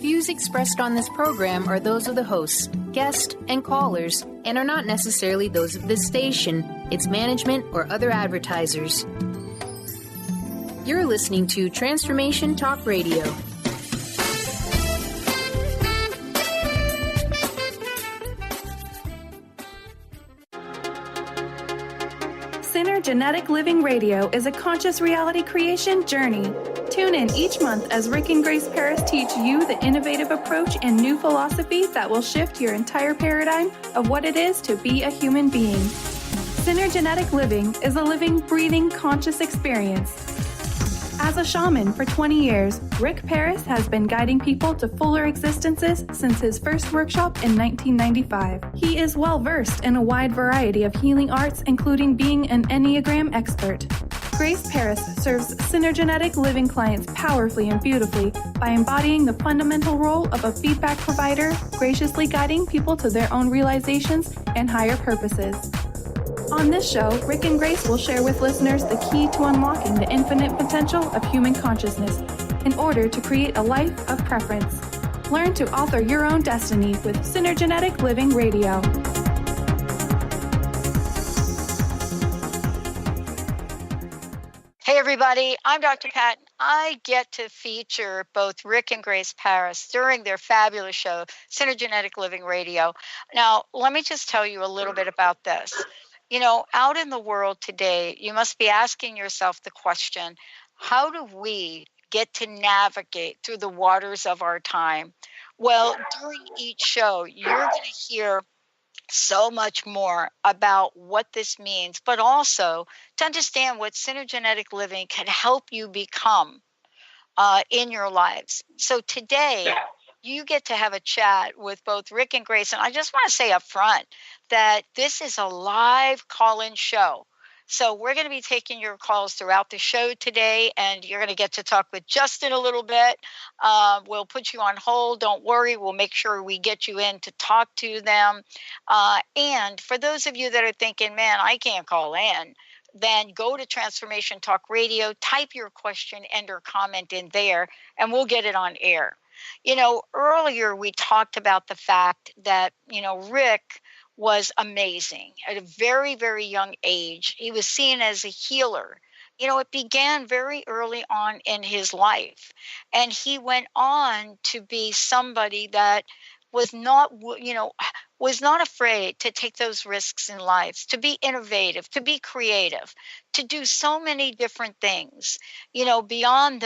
views expressed on this program are those of the hosts, guests, and callers, and are not necessarily those of this station, its management, or other advertisers. You're listening to Transformation Talk Radio. Synergenetic Living Radio is a conscious reality creation journey. Tune in each month as Rick and Grace Paris teach you the innovative approach and new philosophy that will shift your entire paradigm of what it is to be a human being. Synergenetic Living is a living, breathing, conscious experience. As a shaman for 20 years, Rick Paris has been guiding people to fuller existences since his first workshop in 1995. He is well-versed in a wide variety of healing arts, including being an Enneagram expert. Grace Paris serves Synergenetic Living clients powerfully and beautifully by embodying the fundamental role of a feedback provider, graciously guiding people to their own realizations and higher purposes. On this show, Rick and Grace will share with listeners the key to unlocking the infinite potential of human consciousness in order to create a life of preference. Learn to author your own destiny with Synergenetic Living Radio. Hey everybody, I'm Dr. Pat. I get to feature both Rick and Grace Paris during their fabulous show, Synergenetic Living Radio. Now, let me just tell you a little bit about this. You know, out in the world today, you must be asking yourself the question, how do we get to navigate through the waters of our time? Well, during each show, you're going to hear so much more about what this means, but also to understand what synergenetic living can help you become in your lives. So today, you get to have a chat with both Rick and Grace. And I just want to say up front that this is a live call-in show. So we're going to be taking your calls throughout the show today, and you're going to get to talk with Justin a little bit. We'll put you on hold. Don't worry. We'll make sure we get you in to talk to them. And for those of you that are thinking, man, I can't call in, then go to Transformation Talk Radio, type your question and or comment in there, and we'll get it on air. You know, earlier we talked about the fact that, you know, Rick was amazing at a very, very young age. He was seen as a healer. You know, it began very early on in his life. And he went on to be somebody that was not, was not afraid to take those risks in life, to be innovative, to be creative, to do so many different things, you know, beyond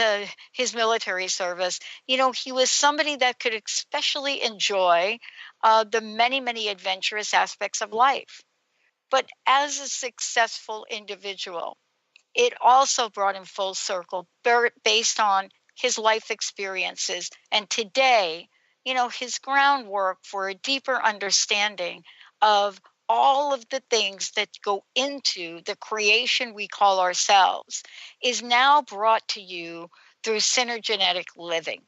his military service. You know, he was somebody that could especially enjoy the many, many adventurous aspects of life. But as a successful individual, it also brought him full circle based on his life experiences. And today, you know, his groundwork for a deeper understanding of all of the things that go into the creation we call ourselves is now brought to you through Synergenetic Living.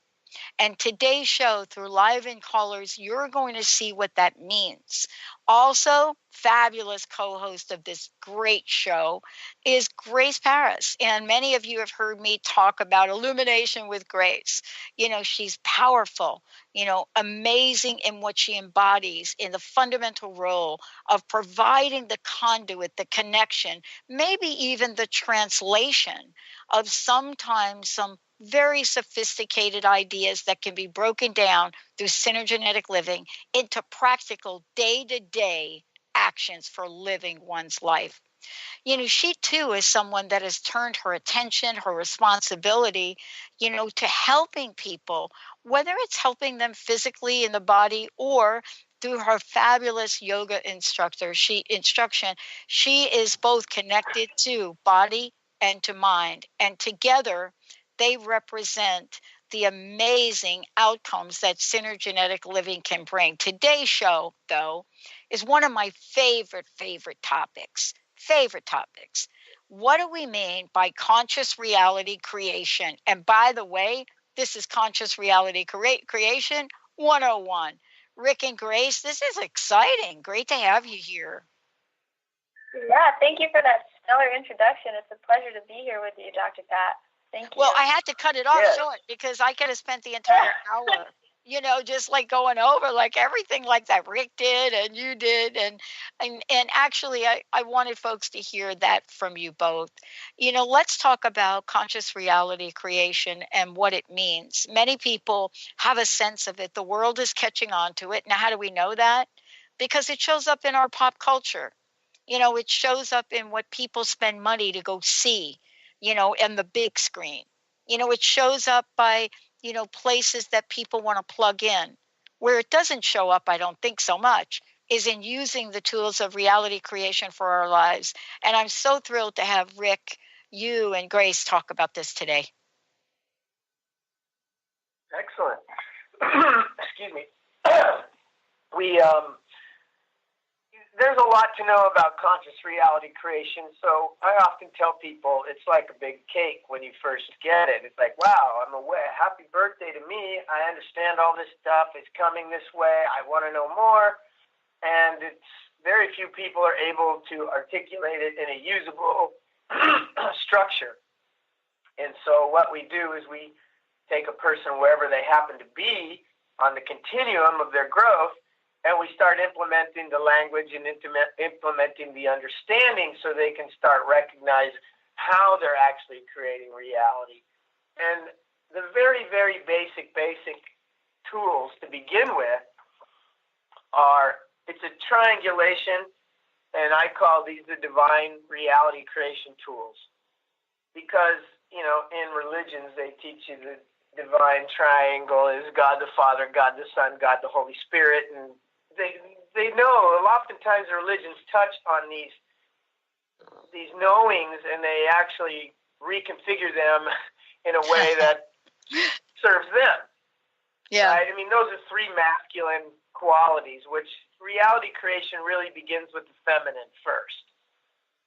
And today's show, through live and callers, you're going to see what that means. Also, fabulous co-host of this great show is Grace Paris. And many of you have heard me talk about Illumination with Grace. You know, she's powerful, you know, amazing in what she embodies in the fundamental role of providing the conduit, the connection, maybe even the translation of sometimes some very sophisticated ideas that can be broken down through synergenetic living into practical day-to-day actions for living one's life. You know, she too is someone that has turned her attention, her responsibility, you know, to helping people, whether it's helping them physically in the body or through her fabulous yoga instruction. She is both connected to body and to mind, and together they represent the amazing outcomes that synergenetic living can bring. Today's show, though, is one of my favorite topics. What do we mean by conscious reality creation? And by the way, this is Conscious Reality Creation 101. Rick and Grace, this is exciting. Great to have you here. Yeah, thank you for that stellar introduction. It's a pleasure to be here with you, Dr. Pat. Thank you. Well, I had to cut it off short because I could have spent the entire hour just like going over like everything like that Rick did and you did. And actually, I wanted folks to hear that from you both. Let's talk about conscious reality creation and what it means. Many people have a sense of it. The world is catching on to it. Now, how do we know that? Because it shows up in our pop culture. It shows up in what people spend money to go see, in the big screen. It shows up by, places that people want to plug in. Where it doesn't show up, I don't think so much, is in using the tools of reality creation for our lives. And I'm so thrilled to have Rick, you, and Grace talk about this today. Excellent. Excuse me. There's a lot to know about conscious reality creation. So I often tell people it's like a big cake when you first get it. It's like, wow, I'm aware. Happy birthday to me. I understand all this stuff. It's coming this way. I want to know more. And it's very few people are able to articulate it in a usable structure. And so what we do is we take a person wherever they happen to be on the continuum of their growth, and we start implementing the language and implementing the understanding so they can start recognize how they're actually creating reality. And the very, very basic tools to begin with it's a triangulation, and I call these the divine reality creation tools. Because, in religions, they teach you the divine triangle is God the Father, God the Son, God the Holy Spirit, and they know. Oftentimes religions touch on these knowings, and they actually reconfigure them in a way that serves them. Yeah. Right? I mean, those are three masculine qualities, which reality creation really begins with the feminine first.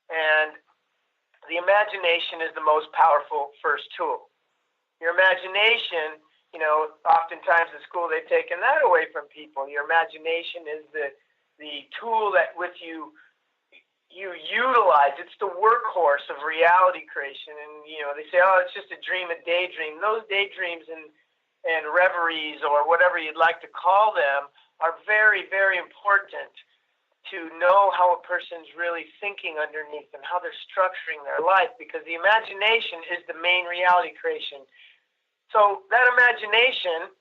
And the imagination is the most powerful first tool. Your imagination, oftentimes in school they've taken that away from people. Your imagination is the tool that with you utilize. It's the workhorse of reality creation. And, they say, oh, it's just a dream, a daydream. Those daydreams and reveries, or whatever you'd like to call them, are very, very important to know how a person's really thinking underneath and how they're structuring their life, because the imagination is the main reality creation. So that imagination,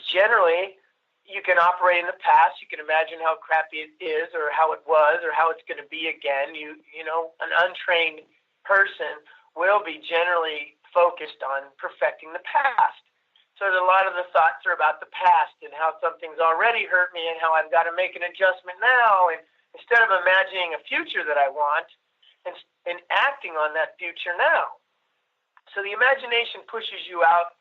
generally, you can operate in the past. You can imagine how crappy it is, or how it was, or how it's going to be again. An untrained person will be generally focused on perfecting the past. So a lot of the thoughts are about the past and how something's already hurt me and how I've got to make an adjustment now. And instead of imagining a future that I want and acting on that future now. So the imagination pushes you out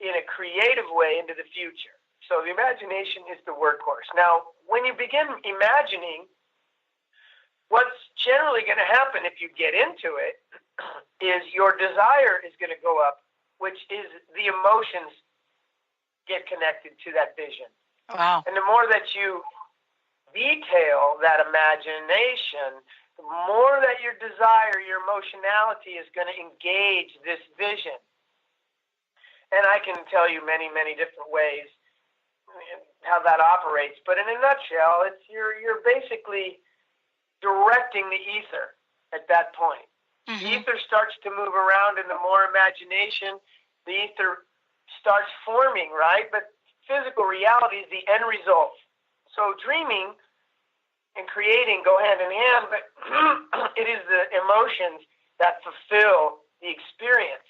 in a creative way into the future. So the imagination is the workhorse. Now, when you begin imagining, what's generally going to happen if you get into it is your desire is going to go up, which is the emotions get connected to that vision. Wow. And the more that you detail that imagination, the more that your desire, your emotionality is going to engage this vision. And I can tell you many, many different ways how that operates. But in a nutshell, it's you're basically directing the ether at that point. Mm-hmm. The ether starts to move around, and the more imagination, the ether starts forming, right? But physical reality is the end result. So dreaming and creating go hand in hand, but it is the emotions that fulfill the experience.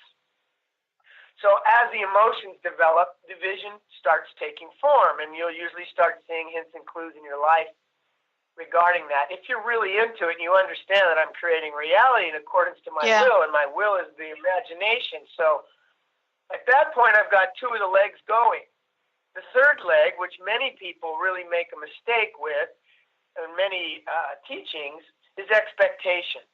So as the emotions develop, the vision starts taking form, and you'll usually start seeing hints and clues in your life regarding that. If you're really into it and you understand that I'm creating reality in accordance to my will, and my will is the imagination. So at that point, I've got two of the legs going. The third leg, which many people really make a mistake with, in many teachings, is expectation.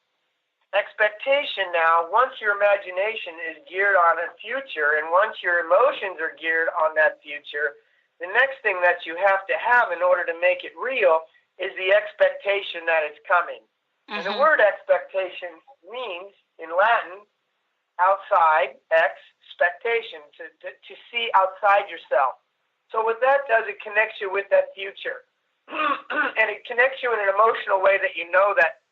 Expectation now, once your imagination is geared on a future, and once your emotions are geared on that future, the next thing that you have to have in order to make it real is the expectation that it's coming. Mm-hmm. And the word expectation means, in Latin, outside, expectation, to see outside yourself. So what that does, it connects you with that future. And it connects you in an emotional way that you know that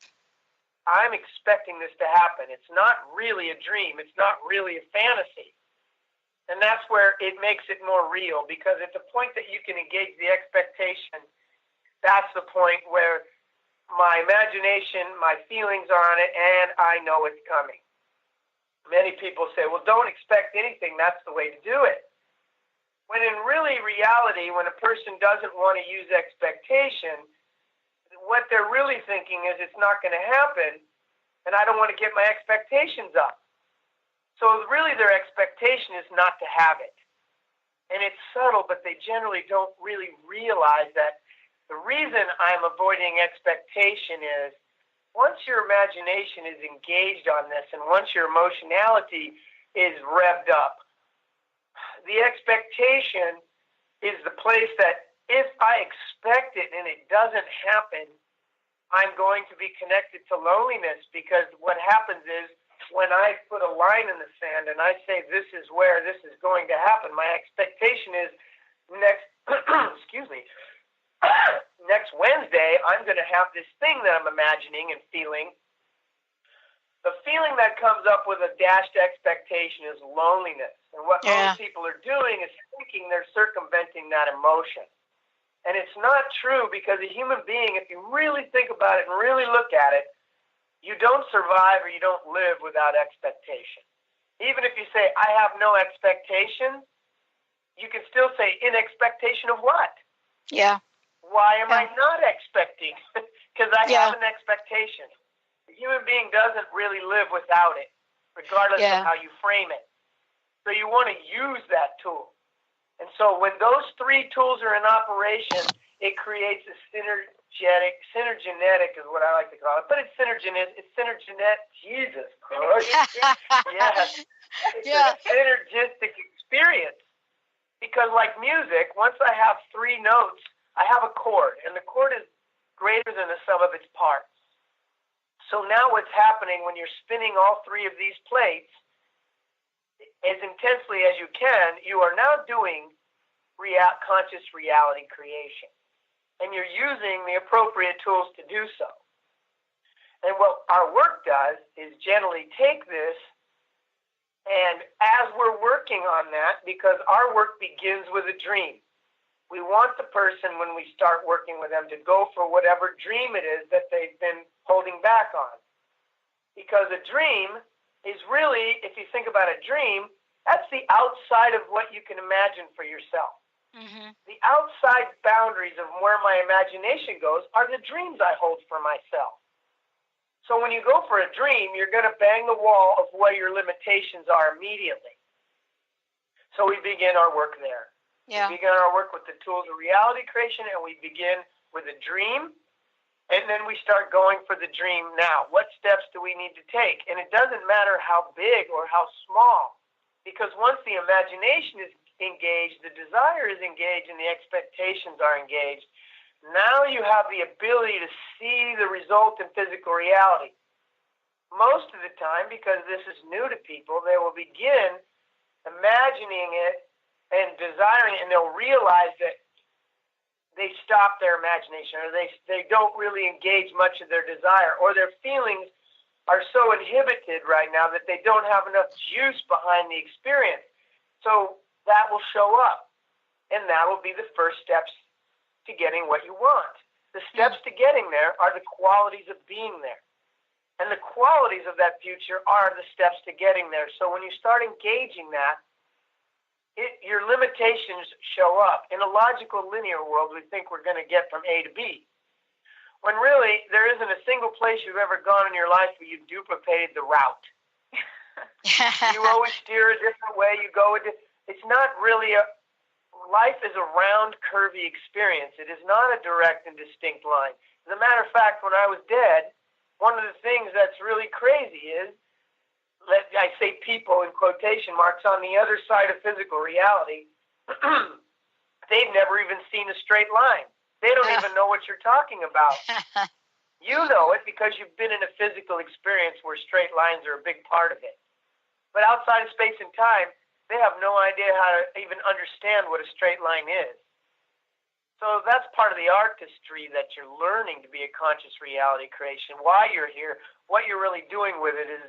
I'm expecting this to happen. It's not really a dream. It's not really a fantasy. And that's where it makes it more real, because at the point that you can engage the expectation, that's the point where my imagination, my feelings are on it, and I know it's coming. Many people say, well, don't expect anything. That's the way to do it. When in really reality, when a person doesn't want to use expectation, what they're really thinking is it's not going to happen, and I don't want to get my expectations up. So really their expectation is not to have it. And it's subtle, but they generally don't really realize that the reason I'm avoiding expectation is once your imagination is engaged on this and once your emotionality is revved up, the expectation is the place that if I expect it and it doesn't happen, I'm going to be connected to loneliness, because what happens is when I put a line in the sand and I say this is where this is going to happen, my expectation is next next Wednesday I'm going to have this thing that I'm imagining and feeling. The feeling that comes up with a dashed expectation is loneliness. And what most people are doing is thinking they're circumventing that emotion. And it's not true, because a human being, if you really think about it and really look at it, you don't survive or you don't live without expectation. Even if you say, I have no expectation, you can still say, in expectation of what? Yeah. Why am I not expecting? Because I have an expectation. The human being doesn't really live without it, regardless of how you frame it. So you want to use that tool. And so when those three tools are in operation, it creates a synergenetic is what I like to call it. But it's synergenetic. Jesus Christ. Yes. It's a synergistic experience. Because like music, once I have three notes, I have a chord. And the chord is greater than the sum of its parts. So now what's happening when you're spinning all three of these plates, as intensely as you can, you are now doing conscious reality creation. And you're using the appropriate tools to do so. And what our work does is generally take this, and as we're working on that, because our work begins with a dream, we want the person, when we start working with them, to go for whatever dream it is that they've been holding back on. Because a dream is really, if you think about a dream, that's the outside of what you can imagine for yourself. Mm-hmm. The outside boundaries of where my imagination goes are the dreams I hold for myself. So when you go for a dream, you're going to bang the wall of where your limitations are immediately. So we begin our work there. Yeah. We begin our work with the tools of reality creation, and we begin with a dream. And then we start going for the dream now. What steps do we need to take? And it doesn't matter how big or how small, because once the imagination is engaged, the desire is engaged, and the expectations are engaged, now you have the ability to see the result in physical reality. Most of the time, because this is new to people, they will begin imagining it and desiring it, and they'll realize that they stop their imagination, or they don't really engage much of their desire, or their feelings are so inhibited right now that they don't have enough juice behind the experience. So that will show up, and that will be the first steps to getting what you want. The steps to getting there are the qualities of being there, and the qualities of that future are the steps to getting there. So when you start engaging that, your limitations show up. In a logical linear world, we think we're going to get from A to B, when really there isn't a single place you've ever gone in your life where you've duplicated the route. You always steer a different way. You go. It's not really life is a round, curvy experience. It is not a direct and distinct line. As a matter of fact, when I was dead, one of the things that's really crazy is, I say people in quotation marks, on the other side of physical reality, they've never even seen a straight line. They don't even know what you're talking about. You know it because you've been in a physical experience where straight lines are a big part of it. But outside of space and time, They have no idea how to even understand what a straight line is. So that's part of the artistry that you're learning to be a conscious reality creation. Why you're here, what you're really doing with it is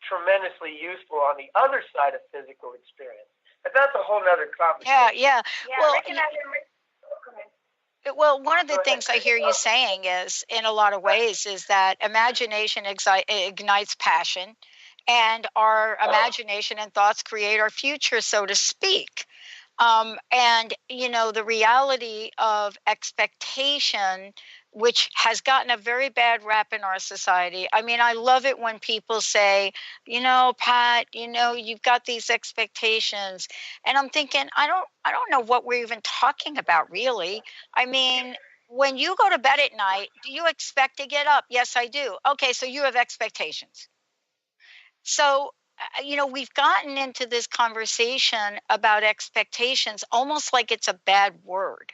tremendously useful on the other side of physical experience. But that's a whole other conversation. Yeah. Well, Well, one of the things I hear you saying is, in a lot of ways, is that imagination ignites passion, and our imagination and thoughts create our future, so to speak. And, the reality of expectation, which has gotten a very bad rap in our society. I mean, I love it when people say, Pat, you've got these expectations. And I'm thinking, I don't know what we're even talking about, really. I mean, when you go to bed at night, do you expect to get up? Yes, I do. Okay, so you have expectations. So, we've gotten into this conversation about expectations almost like it's a bad word.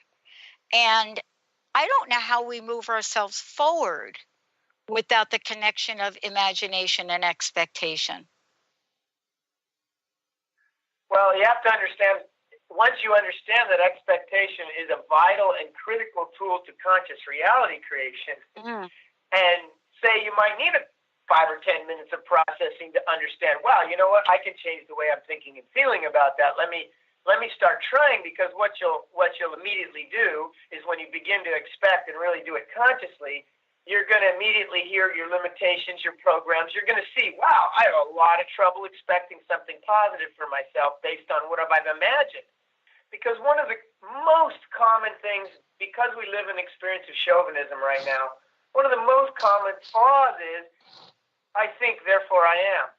And I don't know how we move ourselves forward without the connection of imagination and expectation. Well, you have to understand, once you understand that expectation is a vital and critical tool to conscious reality creation, and say you might need 5 or 10 minutes of processing to understand, wow, you know what, I can change the way I'm thinking and feeling about that. Let me start trying, because what you'll immediately do is, when you begin to expect and really do it consciously, you're going to immediately hear your limitations, your programs. You're going to see, wow, I have a lot of trouble expecting something positive for myself based on what I've imagined. Because one of the most common things, because we live in an experience of chauvinism right now, one of the most common flaws is, I think, therefore I am,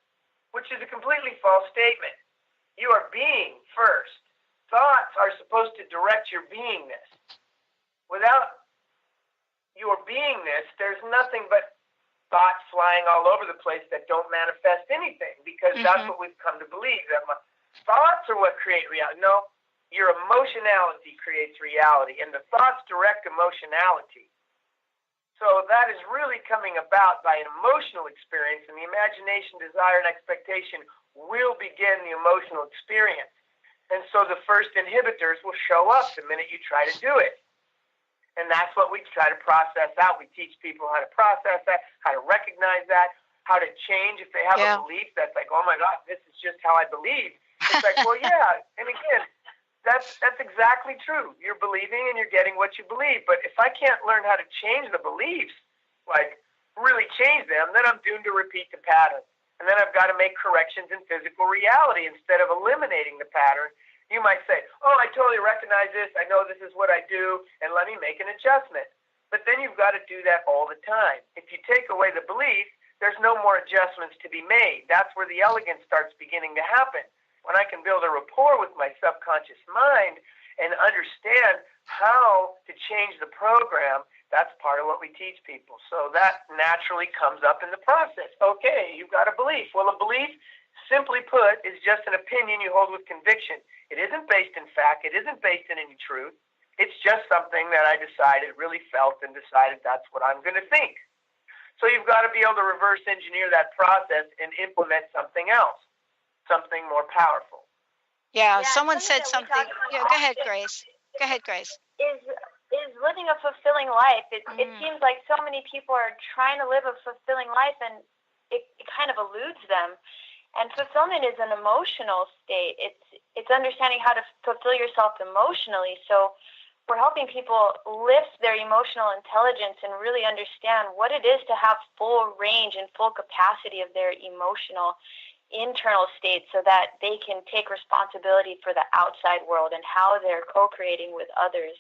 which is a completely false statement. You are being first. Thoughts are supposed to direct your beingness. Without your beingness, there's nothing but thoughts flying all over the place that don't manifest anything, because that's what we've come to believe, that thoughts are what create reality. No, your emotionality creates reality, and the thoughts direct emotionality. So that is really coming about by an emotional experience, and the imagination, desire, and expectation will begin the emotional experience. And so the first inhibitors will show up the minute you try to do it. And that's what we try to process out. We teach people how to process that, how to recognize that, how to change if they have a belief that's like, oh my God, this is just how I believe. It's like, well, yeah. And again, that's exactly true. You're believing and you're getting what you believe. But if I can't learn how to change the beliefs, like really change them, then I'm doomed to repeat the pattern. And then I've got to make corrections in physical reality instead of eliminating the pattern. You might say, oh, I totally recognize this. I know this is what I do, and let me make an adjustment. But then you've got to do that all the time. If you take away the belief, there's no more adjustments to be made. That's where the elegance starts beginning to happen. When I can build a rapport with my subconscious mind and understand how to change the program, that's part of what we teach people. So that naturally comes up in the process. Okay, you've got a belief. Well, a belief, simply put, is just an opinion you hold with conviction. It isn't based in fact. It isn't based in any truth. It's just something that I decided, really felt, and decided that's what I'm going to think. So you've got to be able to reverse engineer that process and implement something else, something more powerful. Yeah, someone said something. Yeah, go ahead, Grace. Go ahead, Grace. Is living a fulfilling life. It seems like so many people are trying to live a fulfilling life, and it kind of eludes them. And fulfillment is an emotional state. It's understanding how to fulfill yourself emotionally. So we're helping people lift their emotional intelligence and really understand what it is to have full range and full capacity of their emotional internal state, so that they can take responsibility for the outside world and how they're co-creating with others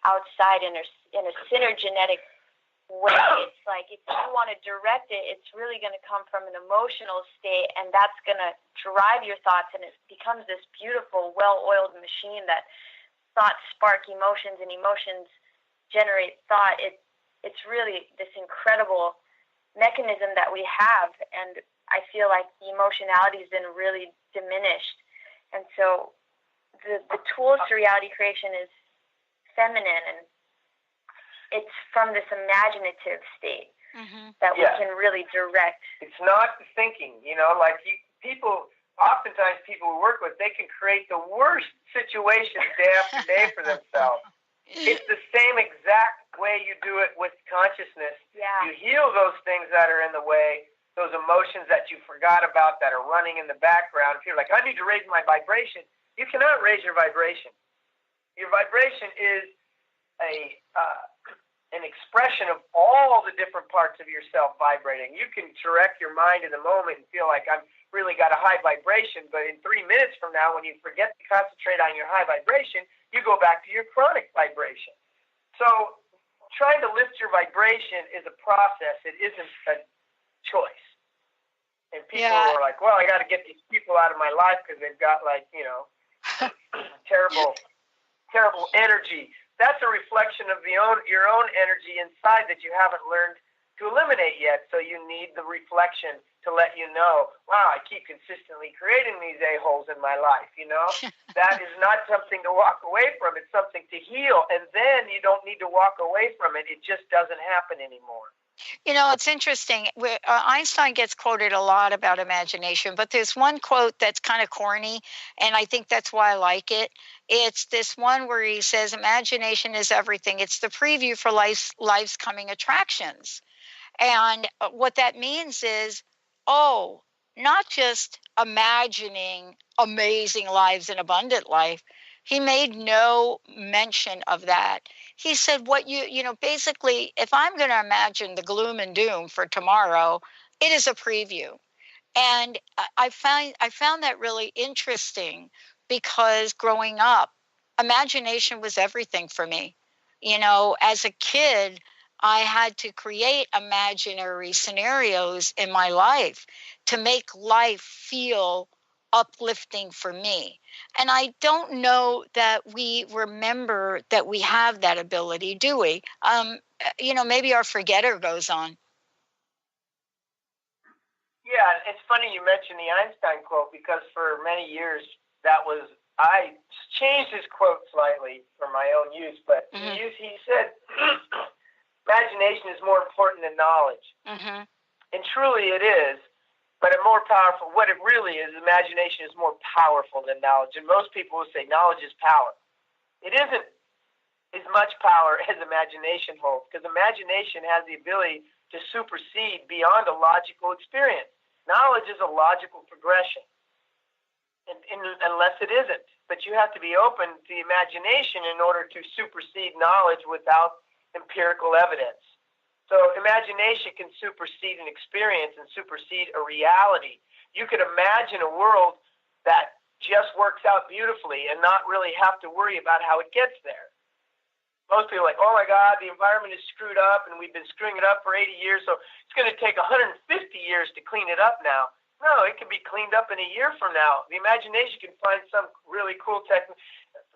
outside in a synergenetic way. It's like, if you want to direct it, it's really going to come from an emotional state, and that's going to drive your thoughts, and it becomes this beautiful, well-oiled machine that thoughts spark emotions, and emotions generate thought. It's really this incredible mechanism that we have, and I feel like the emotionality has been really diminished. And so the tools to reality creation is feminine, and it's from this imaginative state that we can really direct. It's not thinking, like people oftentimes people we work with, they can create the worst situations day after day for themselves. It's the same exact way you do it with consciousness. Yeah. You heal those things that are in the way, those emotions that you forgot about that are running in the background. If you're like, I need to raise my vibration, you cannot raise your vibration. Your vibration is an expression of all the different parts of yourself vibrating. You can direct your mind in the moment and feel like I've really got a high vibration, but in 3 minutes from now, when you forget to concentrate on your high vibration, you go back to your chronic vibration. So trying to lift your vibration is a process. It isn't a choice. And people are like, well, I got to get these people out of my life because they've got terrible energy. That's a reflection of your own energy inside that you haven't learned to eliminate yet. So you need the reflection to let you know, wow, I keep consistently creating these a-holes in my life, That is not something to walk away from. It's something to heal. And then you don't need to walk away from it. It just doesn't happen anymore. It's interesting. Einstein gets quoted a lot about imagination, but there's one quote that's kind of corny, and I think that's why I like it. It's this one where he says, imagination is everything. It's the preview for life's coming attractions. And what that means is, not just imagining amazing lives and abundant life. He made no mention of that. He said, basically, if I'm going to imagine the gloom and doom for tomorrow, it is a preview. And I found that really interesting because growing up, imagination was everything for me. As a kid, I had to create imaginary scenarios in my life to make life feel uplifting for me. And I don't know that we remember that we have that ability, do we? Maybe our forgetter goes on. Yeah, it's funny you mentioned the Einstein quote because for many years I changed his quote slightly for my own use, but he said, imagination is more important than knowledge. Mm-hmm. And truly it is, but more powerful. What it really is, imagination is more powerful than knowledge. And most people will say knowledge is power. It isn't as much power as imagination holds, because imagination has the ability to supersede beyond a logical experience. Knowledge is a logical progression, unless it isn't. But you have to be open to the imagination in order to supersede knowledge without empirical evidence. So imagination can supersede an experience and supersede a reality. You could imagine a world that just works out beautifully and not really have to worry about how it gets there. Most people are like, oh my God, the environment is screwed up and we've been screwing it up for 80 years, so it's going to take 150 years to clean it up now. No, it can be cleaned up in a year from now. The imagination can find some really cool technique.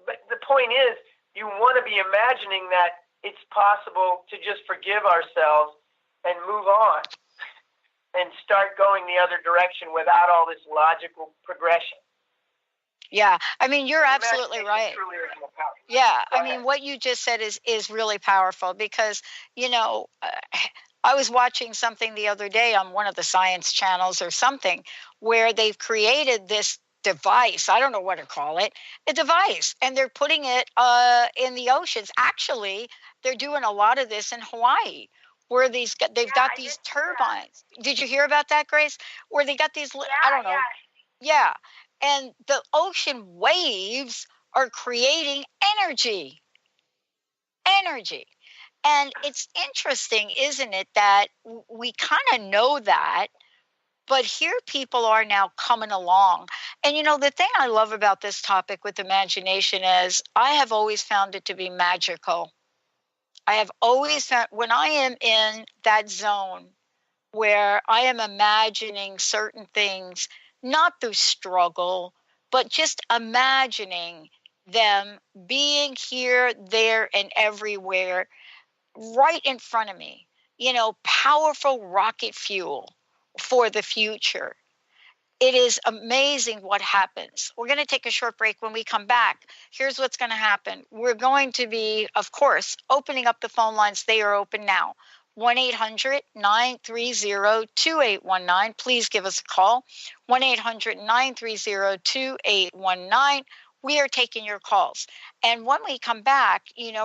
But the point is, you want to be imagining that it's possible to just forgive ourselves and move on and start going the other direction without all this logical progression. Yeah, I mean, you're absolutely right. Yeah, I mean, what you just said is really powerful because, I was watching something the other day on one of the science channels or something where they've created this device. I don't know what to call it, a device, and they're putting it in the oceans. Actually, they're doing a lot of this in Hawaii, where they've got these turbines. Did you hear about that, Grace? Where they got these, I don't know. Yeah. And the ocean waves are creating energy. And it's interesting, isn't it, that we kind of know that, but here people are now coming along. And, the thing I love about this topic with imagination is I have always found it to be magical. I have always found when I am in that zone where I am imagining certain things, not through struggle, but just imagining them being here, there, and everywhere, right in front of me, powerful rocket fuel for the future. It is amazing what happens. We're going to take a short break. When we come back, here's what's going to happen. We're going to be, of course, opening up the phone lines. They are open now. 1-800-930-2819. Please give us a call. 1-800-930-2819. We are taking your calls. And when we come back,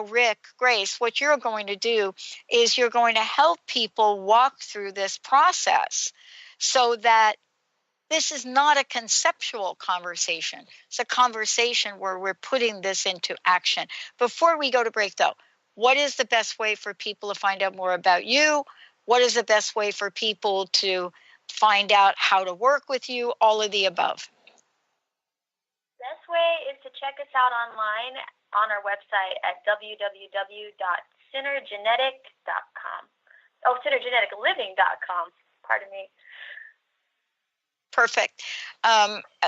Rick, Grace, what you're going to do is you're going to help people walk through this process so that this is not a conceptual conversation. It's a conversation where we're putting this into action. Before we go to break, though, what is the best way for people to find out more about you? What is the best way for people to find out how to work with you? All of the above. Best way is to check us out online on our website at www.synergenetic.com. Oh, synergeneticliving.com. Pardon me. Perfect.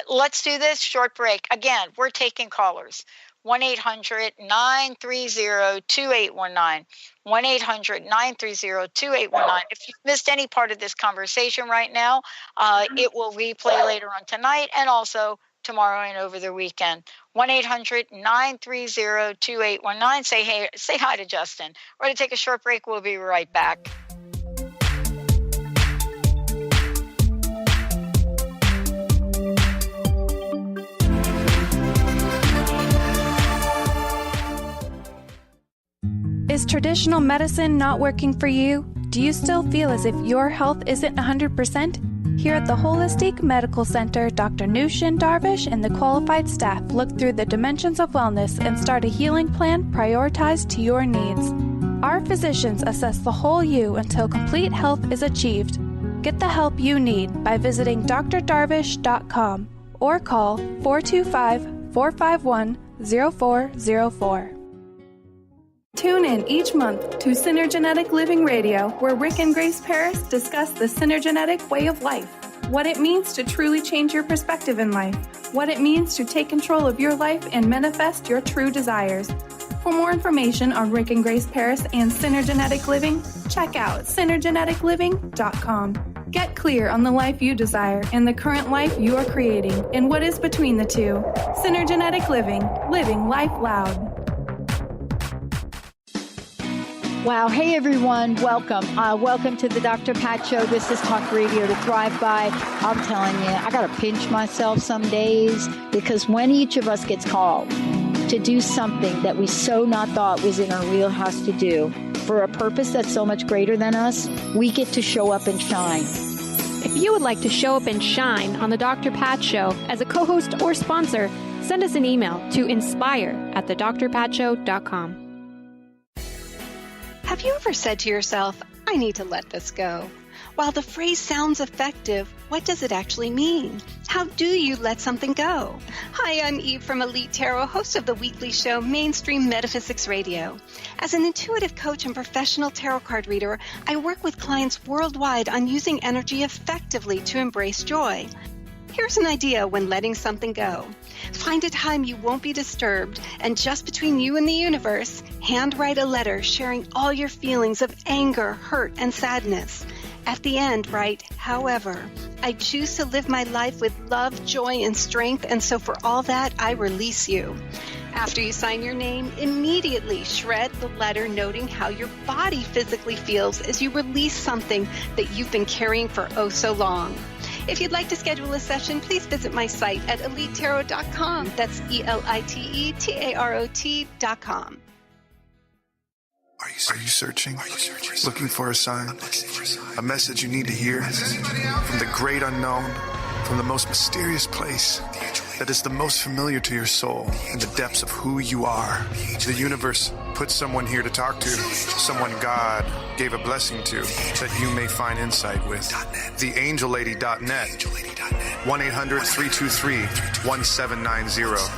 Let's do this short break. Again, we're taking callers. 1-800-930-2819. 1-800-930-2819. If you've missed any part of this conversation right now, it will replay later on tonight and also tomorrow and over the weekend. 1-800-930-2819. Say hi to Justin. We're going to take a short break. We'll be right back. Is traditional medicine not working for you? Do you still feel as if your health isn't 100%? Here at the Holistic Medical Center, Dr. Nushin Darvish and the qualified staff look through the dimensions of wellness and start a healing plan prioritized to your needs. Our physicians assess the whole you until complete health is achieved. Get the help you need by visiting drdarvish.com or call 425-451-0404. Tune in each month to Synergenetic Living Radio, where Rick and Grace Paris discuss the synergenetic way of life, what it means to truly change your perspective in life, what it means to take control of your life and manifest your true desires. For more information on Rick and Grace Paris and Synergenetic Living, check out synergeneticliving.com. Get clear on the life you desire and the current life you are creating and what is between the two. Synergenetic Living, living life loud. Wow. Hey, everyone. Welcome. Welcome to the Dr. Pat Show. This is Talk Radio to Thrive By. I'm telling you, I got to pinch myself some days because when each of us gets called to do something that we so not thought was in our wheelhouse to do for a purpose that's so much greater than us, we get to show up and shine. If you would like to show up and shine on the Dr. Pat Show as a co-host or sponsor, send us an email to inspire@thedrpatshow.com. Have you ever said to yourself, I need to let this go? While the phrase sounds effective, what does it actually mean? How do you let something go? Hi, I'm Eve from Elite Tarot, host of the weekly show Mainstream Metaphysics Radio. As an intuitive coach and professional tarot card reader, I work with clients worldwide on using energy effectively to embrace joy. Here's an idea when letting something go. Find a time you won't be disturbed, and just between you and the universe, handwrite a letter sharing all your feelings of anger, hurt, and sadness. At the end, write, however, I choose to live my life with love, joy, and strength, and so for all that, I release you. After you sign your name, immediately shred the letter noting how your body physically feels as you release something that you've been carrying for oh so long. If you'd like to schedule a session, please visit my site at elitetarot.com. That's ELITETAROT.com. Are you searching? Looking for a sign? A message you need to hear? From the great unknown, from the most mysterious place that is the most familiar to your soul in the depths of who you are. The universe put someone here to talk to, someone God gave a blessing to, that you may find insight with. TheAngelLady.net, 1-800-323-1790.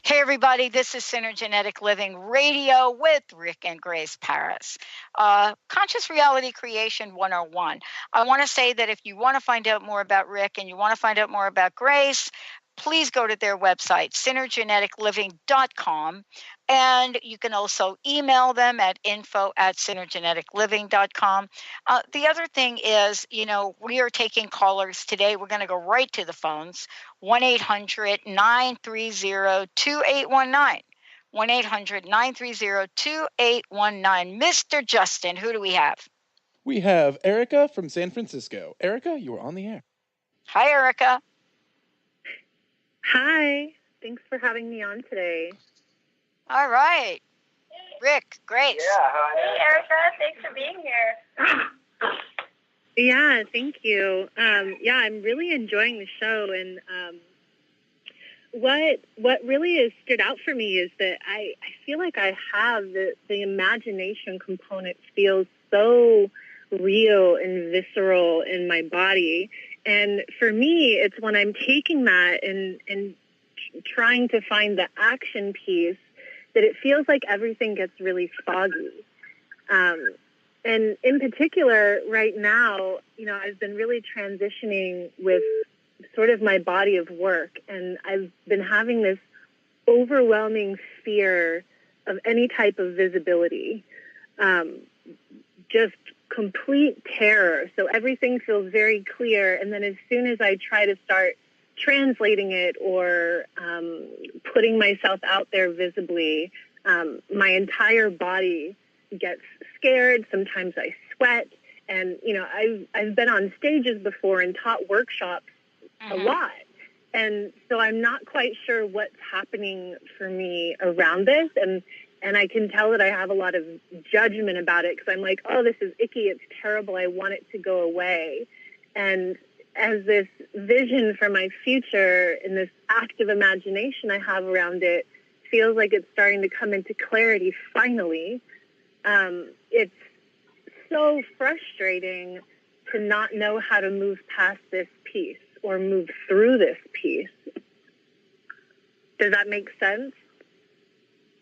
Hey, everybody, this is Synergenetic Living Radio with Rick and Grace Paris. Conscious Reality Creation 101. I want to say that if you want to find out more about Rick and you want to find out more about Grace, please go to their website, synergeneticliving.com. And you can also email them at info@synergeneticliving.com. The other thing is, we are taking callers today. We're going to go right to the phones, 1-800-930-2819. 1-800-930-2819. Mr. Justin, who do we have? We have Erica from San Francisco. Erica, you are on the air. Hi, Erica. Hi. Thanks for having me on today. All right. Rick, great. Yeah, hi. Hey, Erica. Thanks for being here. Yeah, thank you. I'm really enjoying the show, and what really has stood out for me is that I feel like I have the imagination component feels so real and visceral in my body. And for me, it's when I'm taking that and trying to find the action piece that it feels like everything gets really foggy. And in particular, right now, I've been really transitioning with sort of my body of work, and I've been having this overwhelming fear of any type of visibility, just complete terror. So everything feels very clear, and then as soon as I try to start translating it or putting myself out there visibly, my entire body gets scared. Sometimes I sweat, and I've been on stages before and taught workshops a lot, and so I'm not quite sure what's happening for me around this, and I can tell that I have a lot of judgment about it because I'm like, oh, this is icky, it's terrible, I want it to go away. And as this vision for my future and this active imagination I have around it feels like it's starting to come into clarity finally. It's so frustrating to not know how to move past this piece or move through this piece. Does that make sense?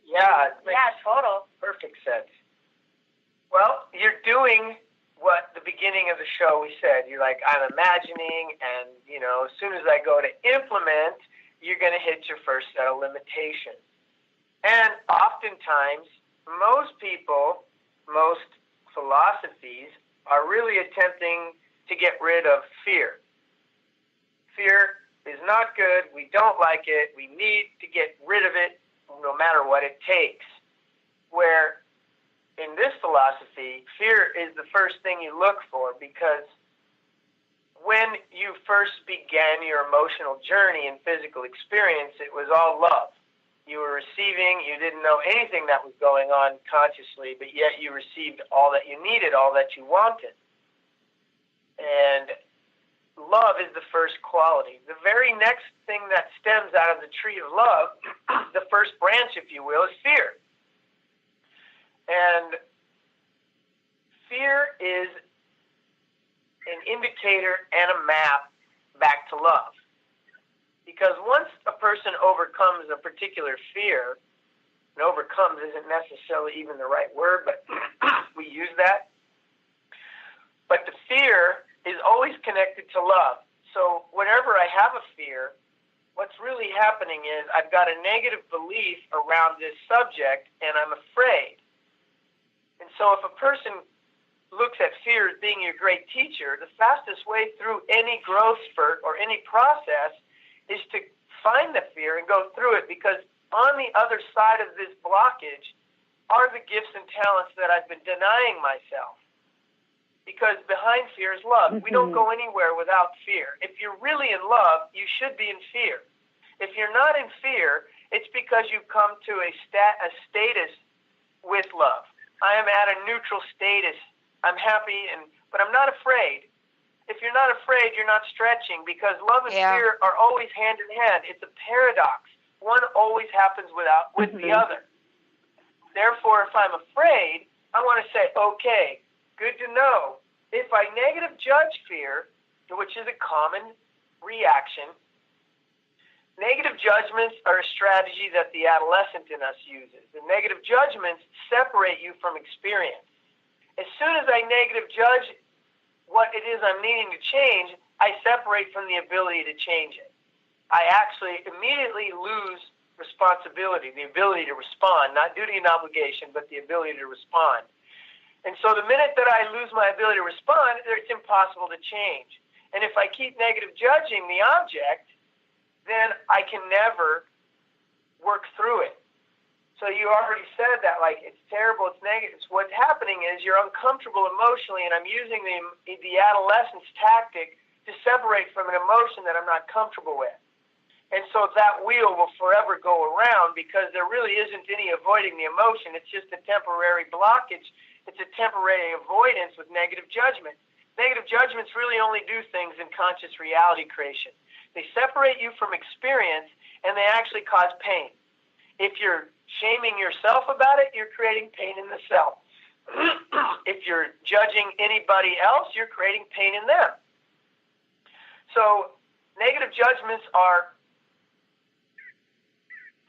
Yeah, it makes total. perfect sense. Well, you're doing what the beginning of the show we said. You're like, I'm imagining, and, as soon as I go to implement, you're going to hit your first set of limitations. And oftentimes, most people, most philosophies are really attempting to get rid of fear. Fear is not good. We don't like it. We need to get rid of it no matter what it takes. Where in this philosophy, fear is the first thing you look for, because when you first began your emotional journey and physical experience, it was all love. You were receiving, you didn't know anything that was going on consciously, but yet you received all that you needed, all that you wanted. And love is the first quality. The very next thing that stems out of the tree of love, the first branch, if you will, is fear. And fear is an indicator and a map back to love. Because once a person overcomes a particular fear, and overcomes isn't necessarily even the right word, but we use that. But the fear is always connected to love. So whenever I have a fear, what's really happening is I've got a negative belief around this subject, and I'm afraid. And so if a person looks at fear as being your great teacher, the fastest way through any growth spurt or any process is to find the fear and go through it, because on the other side of this blockage are the gifts and talents that I've been denying myself. Because behind fear is love. We don't go anywhere without fear. If you're really in love, you should be in fear. If you're not in fear, it's because you've come to a status with love. I am at a neutral status. I'm happy, but I'm not afraid. If you're not afraid, you're not stretching, because love and fear are always hand in hand. It's a paradox. One always happens with the other. Therefore, if I'm afraid, I want to say, okay, good to know. If I negative judge fear, which is a common reaction, negative judgments are a strategy that the adolescent in us uses. The negative judgments separate you from experience. As soon as I negative judge what it is I'm needing to change, I separate from the ability to change it. I actually immediately lose responsibility, the ability to respond, not duty and obligation, but the ability to respond. And so the minute that I lose my ability to respond, it's impossible to change. And if I keep negative judging the object, then I can never work through it. So you already said that, like, it's terrible, it's negative. So what's happening is you're uncomfortable emotionally, and I'm using the adolescence tactic to separate from an emotion that I'm not comfortable with. And so that wheel will forever go around because there really isn't any avoiding the emotion. It's just a temporary blockage. It's a temporary avoidance with negative judgment. Negative judgments really only do things in conscious reality creation. They separate you from experience, and they actually cause pain. If you're shaming yourself about it, you're creating pain in the self. If you're judging anybody else, you're creating pain in them. So negative judgments are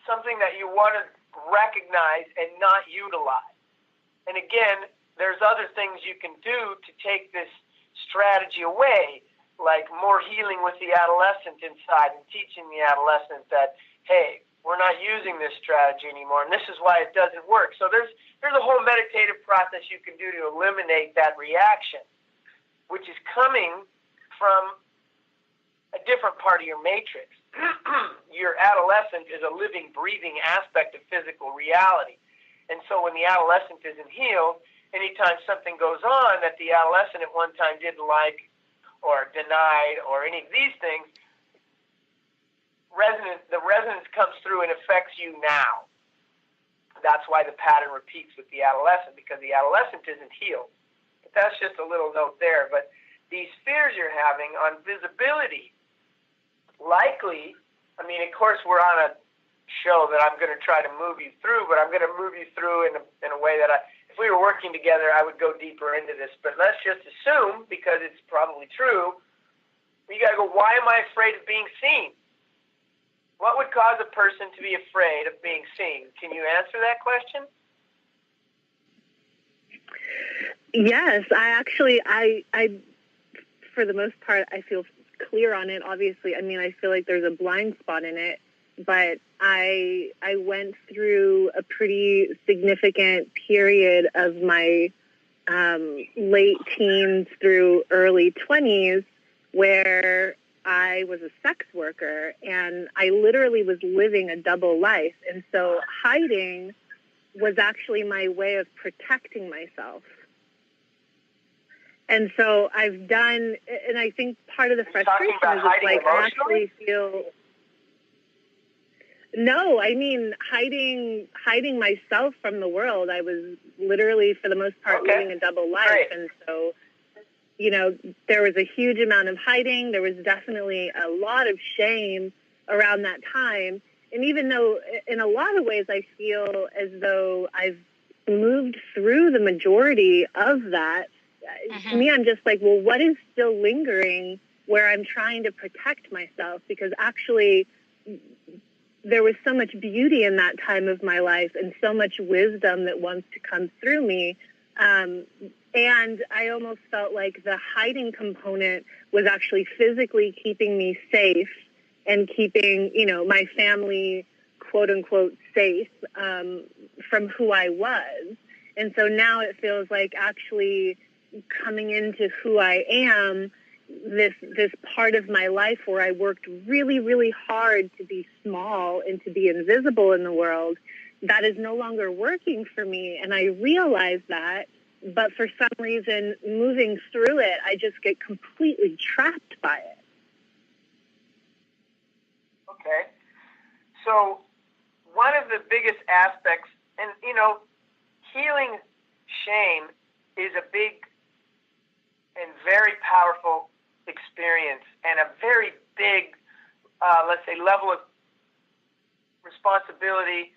something that you want to recognize and not utilize. And again, there's other things you can do to take this strategy away, like more healing with the adolescent inside and teaching the adolescent that, hey, we're not using this strategy anymore, and this is why it doesn't work. So there's a whole meditative process you can do to eliminate that reaction, which is coming from a different part of your matrix. Your adolescent is a living, breathing aspect of physical reality. And so when the adolescent isn't healed, anytime something goes on that the adolescent at one time didn't like or denied or any of these things, the resonance comes through and affects you now. That's why the pattern repeats with the adolescent, because the adolescent isn't healed. But that's just a little note there. But these fears you're having on visibility, likely, I mean, of course, we're on a show that I'm going to try to move you through, but I'm going to move you through in a way that if we were working together, I would go deeper into this. But let's just assume, because it's probably true, you got to go, why am I afraid of being seen? What would cause a person to be afraid of being seen? Can you answer that question? Yes, I for the most part, I feel clear on it. Obviously, I mean, I feel like there's a blind spot in it, but I went through a pretty significant period of my late teens through early 20s where I was a sex worker, and I literally was living a double life. And so hiding was actually my way of protecting myself. And so I've done, and I think part of the frustration is like I actually feel. No, I mean hiding myself from the world. I was literally, for the most part, living a double life, right. And so, you know, there was a huge amount of hiding. There was definitely a lot of shame around that time. And even though in a lot of ways I feel as though I've moved through the majority of that, to me, I'm just like, well, what is still lingering where I'm trying to protect myself? Because actually there was so much beauty in that time of my life and so much wisdom that wants to come through me. And I almost felt like the hiding component was actually physically keeping me safe and keeping, you know, my family, quote unquote, safe from who I was. And so now it feels like actually coming into who I am, this part of my life where I worked really, really hard to be small and to be invisible in the world, that is no longer working for me. And I realize that, but for some reason, moving through it, I just get completely trapped by it. Okay. So one of the biggest aspects, and, you know, healing shame is a big and very powerful experience and a very big, let's say, level of responsibility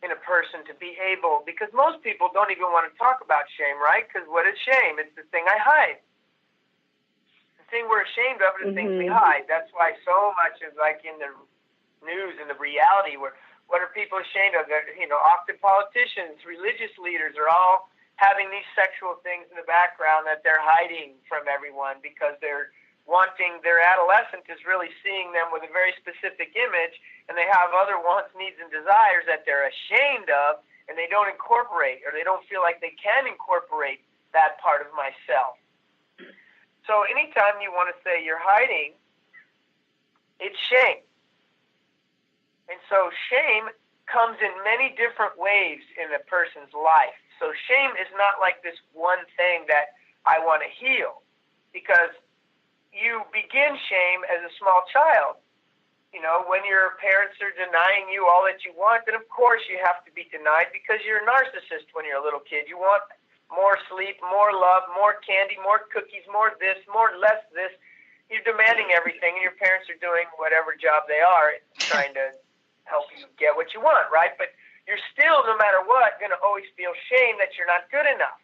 in a person to be able, because most people don't even want to talk about shame, right? Because what is shame? It's the thing I hide. The thing we're ashamed of is the things we hide. That's why so much is like in the news and the reality where what are people ashamed of? They're, you know, often politicians, religious leaders are all having these sexual things in the background that they're hiding from everyone because they're wanting their adolescent is really seeing them with a very specific image, and they have other wants, needs, and desires that they're ashamed of, and they don't incorporate, or they don't feel like they can incorporate that part of myself. So anytime you want to say you're hiding, it's shame. And so shame comes in many different waves in a person's life. So shame is not like this one thing that I want to heal, because you begin shame as a small child. You know, when your parents are denying you all that you want, then of course you have to be denied, because you're a narcissist when you're a little kid. You want more sleep, more love, more candy, more cookies, more this, more less this. You're demanding everything, and your parents are doing whatever job they are, trying to help you get what you want, right? But you're still, no matter what, going to always feel shame that you're not good enough.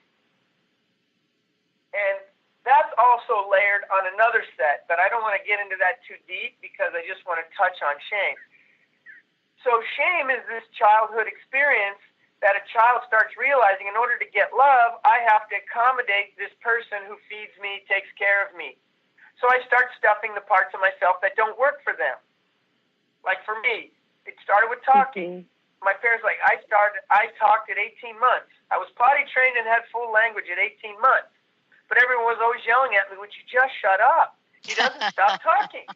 And that's also layered on another set, but I don't want to get into that too deep, because I just want to touch on shame. So shame is this childhood experience that a child starts realizing, in order to get love, I have to accommodate this person who feeds me, takes care of me. So I start stuffing the parts of myself that don't work for them. Like for me, it started with talking. My parents, I talked at 18 months. I was potty trained and had full language at 18 months. But everyone was always yelling at me, would you just shut up? He doesn't stop talking.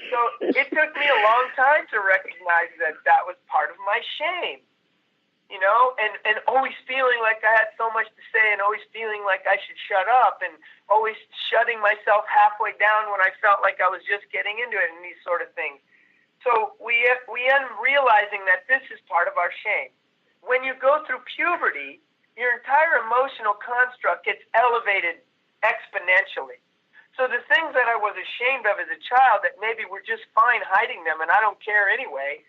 So it took me a long time to recognize that that was part of my shame, you know, and always feeling like I had so much to say, and always feeling like I should shut up, and always shutting myself halfway down when I felt like I was just getting into it, and these sort of things. So we end realizing that this is part of our shame. When you go through puberty, your entire emotional construct gets elevated exponentially. So the things that I was ashamed of as a child that maybe were just fine hiding them and I don't care anyway,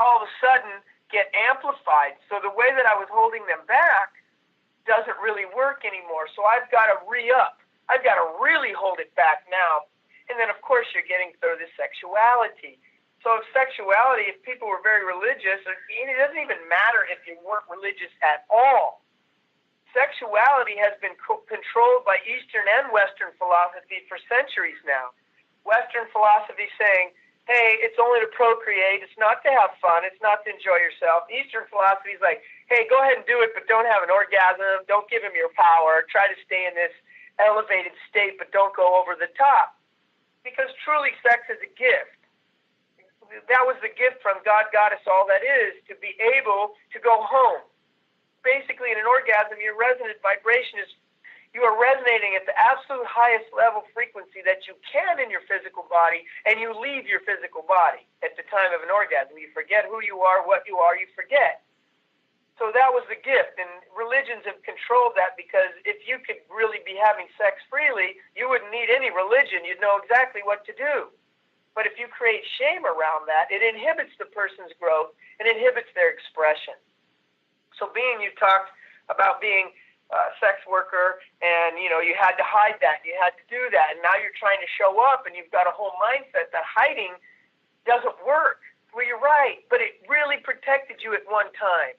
all of a sudden get amplified. So the way that I was holding them back doesn't really work anymore. So I've got to re-up. I've got to really hold it back now. And then, of course, you're getting through the sexuality. So if sexuality, if people were very religious, it doesn't even matter if you weren't religious at all. Sexuality has been controlled by Eastern and Western philosophy for centuries now. Western philosophy saying, hey, it's only to procreate, it's not to have fun, it's not to enjoy yourself. Eastern philosophy is like, hey, go ahead and do it, but don't have an orgasm, don't give him your power, try to stay in this elevated state, but don't go over the top. Because truly sex is a gift. That was the gift from God, Goddess, all that is, to be able to go home. Basically, in an orgasm, your resonant vibration is, you are resonating at the absolute highest level frequency that you can in your physical body, and you leave your physical body at the time of an orgasm. You forget who you are, what you are, you forget. So that was the gift, and religions have controlled that, because if you could really be having sex freely, you wouldn't need any religion. You'd know exactly what to do. But if you create shame around that, it inhibits the person's growth and inhibits their expression. So you talked about being a sex worker, and, you know, you had to hide that, you had to do that, and now you're trying to show up, and you've got a whole mindset that hiding doesn't work. Well, you're right, but it really protected you at one time.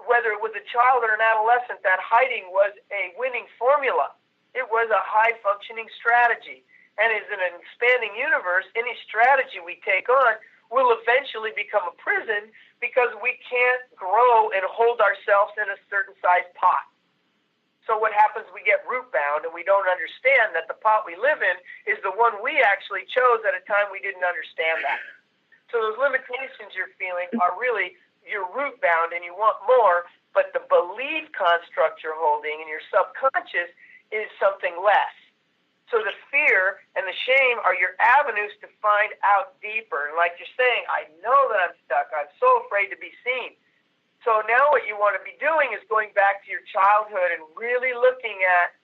Whether it was a child or an adolescent, that hiding was a winning formula. It was a high-functioning strategy. And as in an expanding universe, any strategy we take on will eventually become a prison, because we can't grow and hold ourselves in a certain size pot. So what happens, we get root bound, and we don't understand that the pot we live in is the one we actually chose at a time we didn't understand that. So those limitations you're feeling are really, you're root bound and you want more, but the belief construct you're holding in your subconscious is something less. So the fear and the shame are your avenues to find out deeper. And like you're saying, I know that I'm stuck. I'm so afraid to be seen. So now what you want to be doing is going back to your childhood and really looking at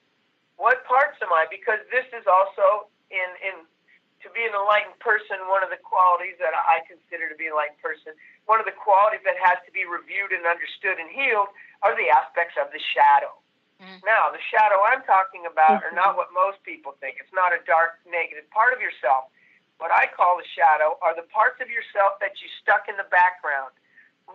what parts am I? Because this is also to be an enlightened person, one of the qualities that I consider to be an enlightened person, one of the qualities that has to be reviewed and understood and healed are the aspects of the shadow. Now, the shadow I'm talking about are not what most people think. It's not a dark, negative part of yourself. What I call the shadow are the parts of yourself that you stuck in the background.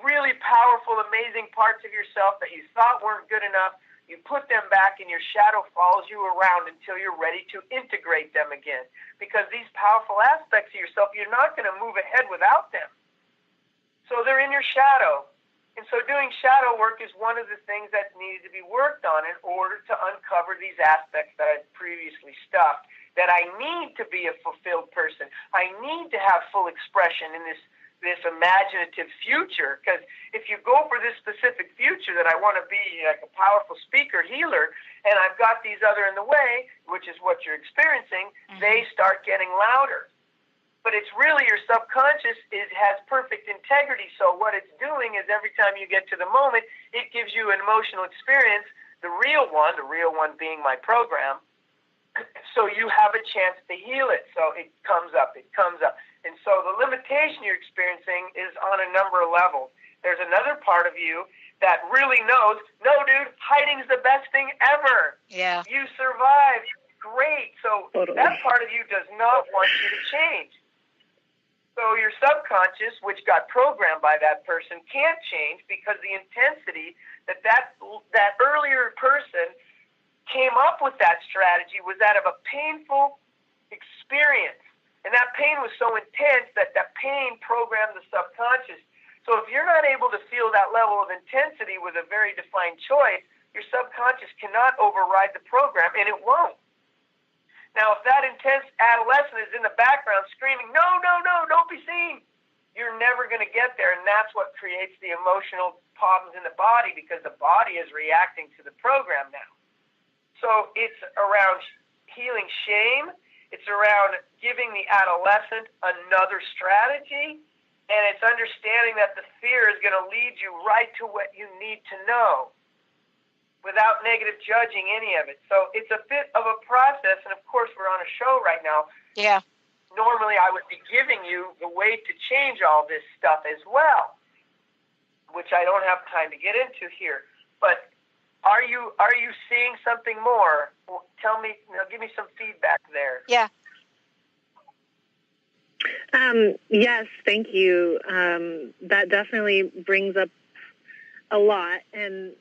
Really powerful, amazing parts of yourself that you thought weren't good enough. You put them back, and your shadow follows you around until you're ready to integrate them again. Because these powerful aspects of yourself, you're not going to move ahead without them. So they're in your shadow. And so doing shadow work is one of the things that needed to be worked on in order to uncover these aspects that I previously stuffed, that I need to be a fulfilled person. I need to have full expression in this imaginative future, because if you go for this specific future that I want to be like a powerful speaker, healer, and I've got these other in the way, which is what you're experiencing, they start getting louder. But it's really your subconscious, it has perfect integrity, so what it's doing is every time you get to the moment, it gives you an emotional experience, the real one being my program, so you have a chance to heal it. So it comes up. And so the limitation you're experiencing is on a number of levels. There's another part of you that really knows, no, dude, hiding's the best thing ever. Yeah. You survived. Great. So that part of you does not want you to change. So your subconscious, which got programmed by that person, can't change because the intensity that earlier person came up with that strategy was out of a painful experience. And that pain was so intense that pain programmed the subconscious. So if you're not able to feel that level of intensity with a very defined choice, your subconscious cannot override the program, and it won't. Now, if that intense adolescent is in the background screaming, no, don't be seen, you're never going to get there, and that's what creates the emotional problems in the body, because the body is reacting to the program now. So it's around healing shame. It's around giving the adolescent another strategy, and it's understanding that the fear is going to lead you right to what you need to know without negative judging any of it. So it's a bit of a process, and of course we're on a show right now. Yeah. Normally I would be giving you the way to change all this stuff as well, which I don't have time to get into here. But are you seeing something more? Well, tell me, give me some feedback there. Yeah. Yes, thank you. That definitely brings up a lot. And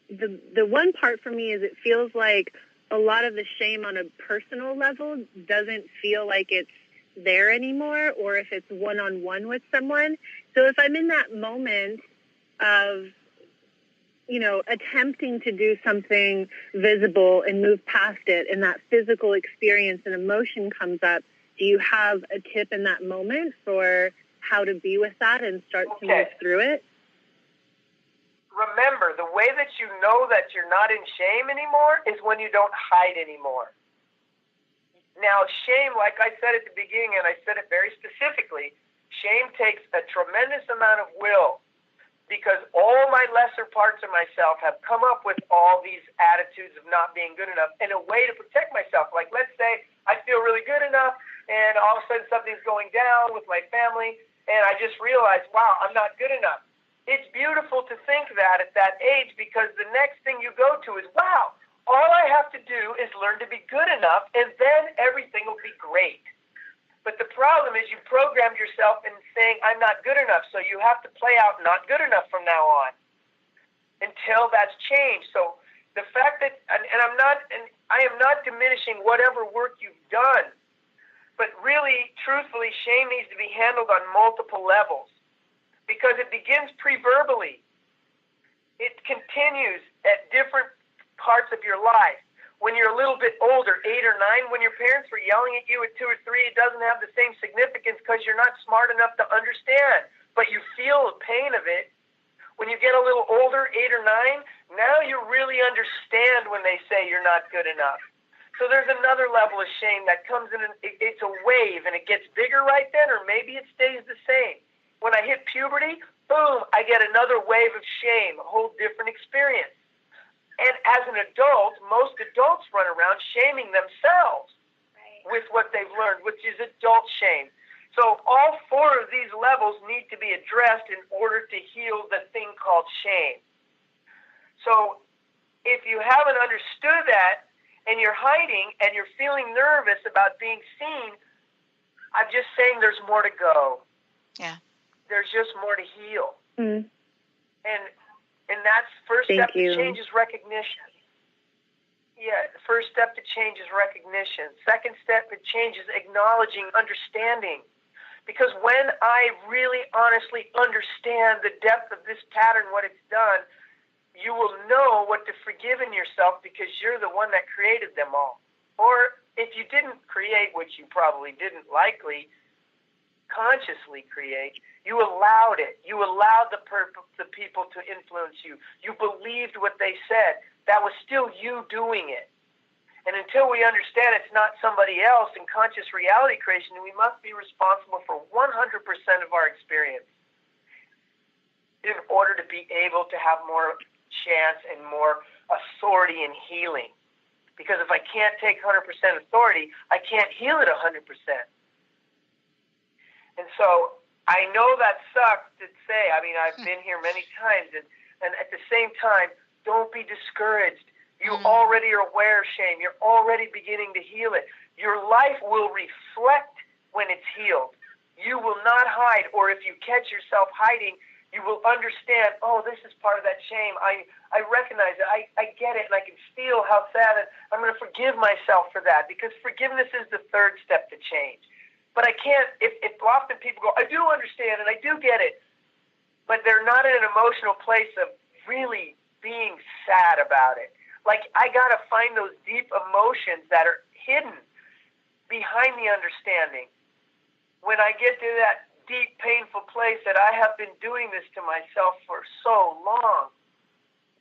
the one part for me is it feels like a lot of the shame on a personal level doesn't feel like it's there anymore, or if it's one-on-one with someone. So if I'm in that moment of attempting to do something visible and move past it, and that physical experience and emotion comes up, do you have a tip in that moment for how to be with that and start to move through it? Remember, the way that you know that you're not in shame anymore is when you don't hide anymore. Now, shame, like I said at the beginning, and I said it very specifically, shame takes a tremendous amount of will, because all my lesser parts of myself have come up with all these attitudes of not being good enough in a way to protect myself. Like, let's say I feel really good enough, and all of a sudden something's going down with my family, and I just realize, wow, I'm not good enough. It's beautiful to think that at that age, because the next thing you go to is, wow, all I have to do is learn to be good enough, and then everything will be great. But the problem is you programmed yourself in saying, I'm not good enough, so you have to play out not good enough from now on until that's changed. So the fact that, and I am not diminishing whatever work you've done, but really, truthfully, shame needs to be handled on multiple levels, because it begins pre-verbally. It continues at different parts of your life. When you're a little bit older, 8 or 9, when your parents were yelling at you at 2 or 3, it doesn't have the same significance because you're not smart enough to understand, but you feel the pain of it. When you get a little older, 8 or 9, now you really understand when they say you're not good enough. So there's another level of shame that comes in, it's a wave, and it gets bigger right then, or maybe it stays the same. When I hit puberty, boom, I get another wave of shame, a whole different experience. And as an adult, most adults run around shaming themselves with what they've learned, which is adult shame. So all 4 of these levels need to be addressed in order to heal the thing called shame. So if you haven't understood that, and you're hiding, and you're feeling nervous about being seen, I'm just saying there's more to go. Yeah. There's just more to heal. Mm. And And that's first Thank step you. to change is recognition. Yeah, the first step to change is recognition. Second step to change is acknowledging, understanding. Because when I really honestly understand the depth of this pattern, what it's done, you will know what to forgive in yourself because you're the one that created them all. Or if you didn't create, which you probably didn't likely consciously create, you allowed it. You allowed the people to influence you. You believed what they said. That was still you doing it. And until we understand it's not somebody else in conscious reality creation, we must be responsible for 100% of our experience in order to be able to have more chance and more authority in healing. Because if I can't take 100% authority, I can't heal it 100%. And so I know that sucks to say. I mean, I've been here many times. And at the same time, don't be discouraged. You already are aware of shame. You're already beginning to heal it. Your life will reflect when it's healed. You will not hide. Or if you catch yourself hiding, you will understand, oh, this is part of that shame. I recognize it. I get it. And I can feel how sad it is. I'm going to forgive myself for that. Because forgiveness is the third step to change. But I can't, if often people go, I do understand and I do get it, but they're not in an emotional place of really being sad about it. Like, I got to find those deep emotions that are hidden behind the understanding. When I get to that deep, painful place that I have been doing this to myself for so long,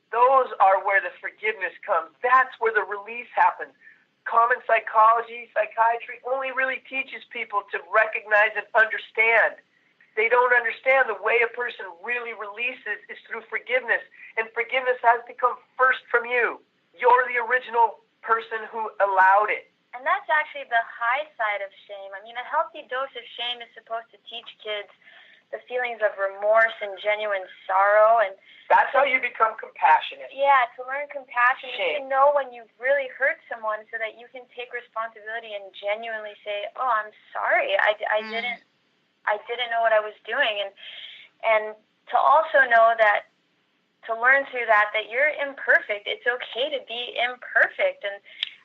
those are where the forgiveness comes. That's where the release happens. Common psychology, psychiatry only really teaches people to recognize and understand. They don't understand the way a person really releases is through forgiveness. And forgiveness has to come first from you. You're the original person who allowed it. And that's actually the high side of shame. I mean, a healthy dose of shame is supposed to teach kids the feelings of remorse and genuine sorrow. And that's how you become compassionate. Yeah, to learn compassion, shame. To know when you've really hurt someone so that you can take responsibility and genuinely say, oh, I'm sorry. I didn't know what I was doing. And to also know that, to learn through that you're imperfect. It's okay to be imperfect. And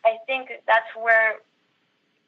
I think that's where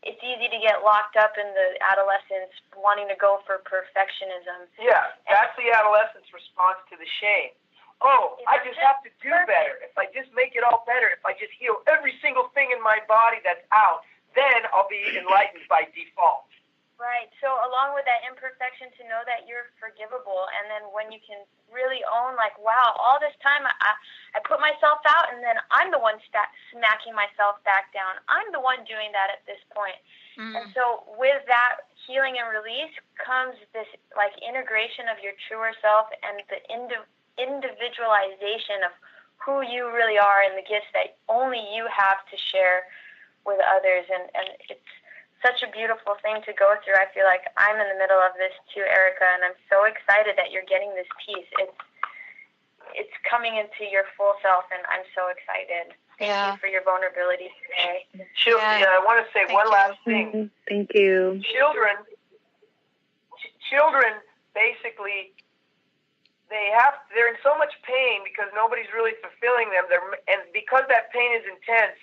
it's easy to get locked up in the adolescence wanting to go for perfectionism. Yeah, that's the adolescent's response to the shame. Oh, I just have to do better. If I just make it all better, if I just heal every single thing in my body that's out, then I'll be enlightened by default. Right. So along with that imperfection, to know that you're forgivable, and then when you can really own, like, wow, all this time I put myself out, and then I'm the one smacking myself back down. I'm the one doing that at this point. And so with that healing and release comes this, like, integration of your truer self and the individualization of who you really are and the gifts that only you have to share with others. And it's such a beautiful thing to go through. I feel like I'm in the middle of this too, Erica, and I'm so excited that you're getting this piece. It's coming into your full self, and I'm so excited. Thank you for your vulnerability today. I want to say one last thing. Thank you. Children basically, they're in so much pain because nobody's really fulfilling them. And because that pain is intense,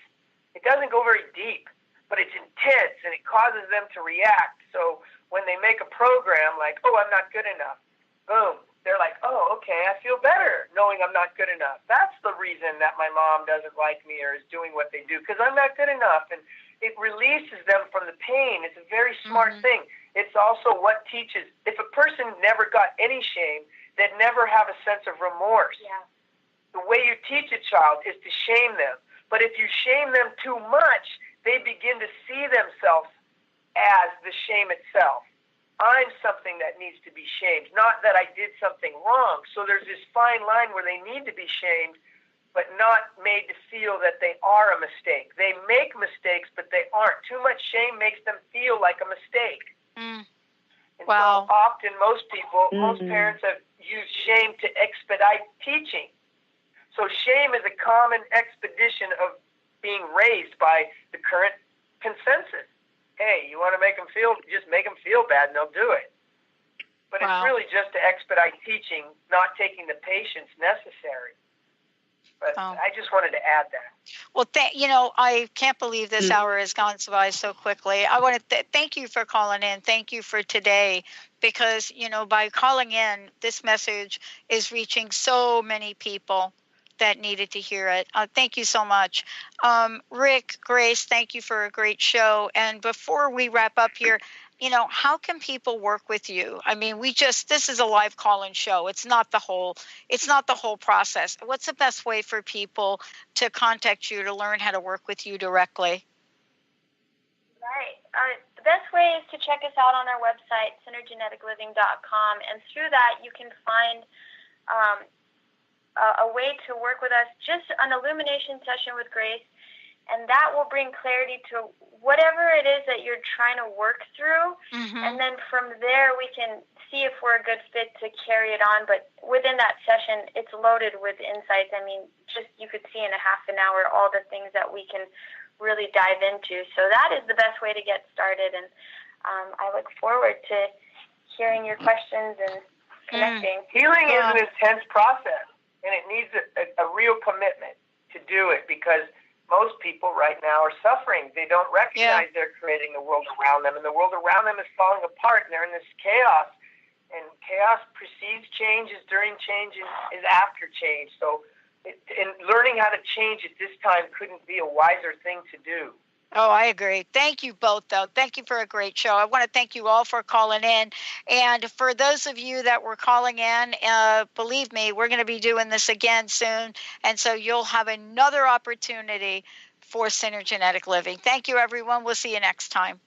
it doesn't go very deep. But it's intense, and it causes them to react. So when they make a program like, oh, I'm not good enough, boom, they're like, oh, okay, I feel better knowing I'm not good enough. That's the reason that my mom doesn't like me or is doing what they do, because I'm not good enough. And it releases them from the pain. It's a very smart thing. It's also what teaches. If a person never got any shame, they'd never have a sense of remorse. Yeah. The way you teach a child is to shame them. But if you shame them too much, they begin to see themselves as the shame itself. I'm something that needs to be shamed, not that I did something wrong. So there's this fine line where they need to be shamed, but not made to feel that they are a mistake. They make mistakes, but they aren't. Too much shame makes them feel like a mistake. And so often most parents have used shame to expedite teaching. So shame is a common expedition of being raised by the current consensus. Hey, you want to make them feel, just make them feel bad and they'll do it. But it's really just to expedite teaching, not taking the patience necessary. But I just wanted to add that. Well, I can't believe this hour has gone by so quickly. I want to thank you for calling in. Thank you for today, because, by calling in, this message is reaching so many people that needed to hear it. Thank you so much. Rick, Grace, thank you for a great show. And before we wrap up here, how can people work with you? I mean, this is a live call-in show. It's not the whole process. What's the best way for people to contact you to learn how to work with you directly? Right. The best way is to check us out on our website, synergeneticliving.com. And through that, you can find a way to work with us, just an illumination session with Grace. And that will bring clarity to whatever it is that you're trying to work through. Mm-hmm. And then from there, we can see if we're a good fit to carry it on. But within that session, it's loaded with insights. I mean, you could see in a half an hour all the things that we can really dive into. So that is the best way to get started. And I look forward to hearing your questions and connecting. Healing is an intense process, and it needs a real commitment to do it, because most people right now are suffering. They don't recognize they're creating the world around them, and the world around them is falling apart, and they're in this chaos. And chaos precedes change, is during change, and is after change. So learning how to change at this time couldn't be a wiser thing to do. Oh, I agree. Thank you both, though. Thank you for a great show. I want to thank you all for calling in. And for those of you that were calling in, believe me, we're going to be doing this again soon. And so you'll have another opportunity for Synergenetic Living. Thank you, everyone. We'll see you next time.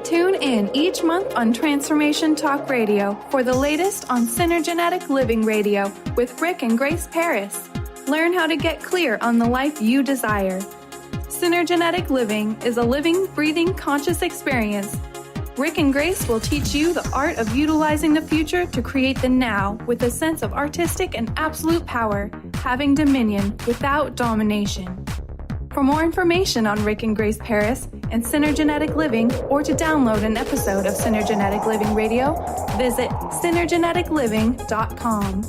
Tune in each month on Transformation Talk Radio for the latest on Synergenetic Living Radio with Rick and Grace Paris. Learn how to get clear on the life you desire. Synergenetic Living is a living, breathing, conscious experience. Rick and Grace will teach you the art of utilizing the future to create the now with a sense of artistic and absolute power, having dominion without domination. For more information on Rick and Grace Paris and Synergenetic Living, or to download an episode of Synergenetic Living Radio, visit synergeneticliving.com.